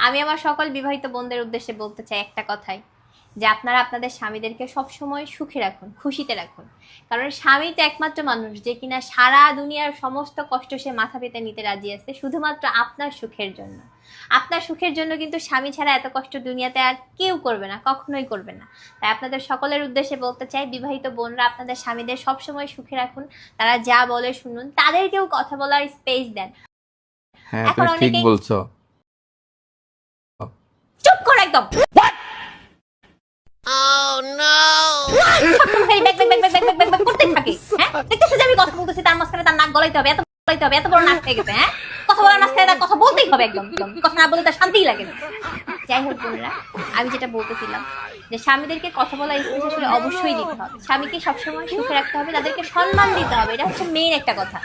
আমি আমার সকল বিবাহিত বোনদের উদ্দেশ্যে বলতে চাই একটা কথাই, যে আপনারা আপনাদের স্বামীদেরকে সবসময় সুখে রাখুন, খুশিতে রাখুন। কারণ স্বামী তো একমাত্র মানুষ যে কিনা সারা দুনিয়ার সমস্ত কষ্ট সে মাথা পেতে নিতে রাজি আছে শুধুমাত্র আপনার সুখের জন্য। আপনার সুখের জন্য কিন্তু স্বামী ছাড়া এত কষ্ট দুনিয়াতে আর কেউ করবে না, কখনোই করবে না। তাই আপনাদের সকলের উদ্দেশ্যে বলতে চাই, বিবাহিত বোনরা আপনাদের স্বামীদের সবসময় সুখে রাখুন। তারা যা বলে শুনুন, তাদেরকেও কথা বলার স্পেস দেন। হ্যাঁ এখন তুমি ঠিক অনেকেই বলছো। চুপ করো একদম। সবসময় back back back back back back back করতেই থাকে। হ্যাঁ, দেখতেছো যে আমি কথা বলতেছি, তার মাঝখানে তার নাক গলাইতে হবে, এত গলাইতে হবে, এত বড় নাক হয়ে গেছে। হ্যাঁ, কথা বলার মাঝখানে তার কথা বলতেই হবে, একদম একদম কথা না বলে তার শান্তিই লাগে না। যাই হোক বোনেরা, আমি যেটা বলতেছিলাম যে স্বামীদেরকে কথা বলার স্পেস আসলে অবশ্যই দিতে হবে। স্বামীকে সবসময় সুখে রাখতে হবে, তাদেরকে সম্মান দিতে হবে, এটা হচ্ছে মেইন একটা কথা।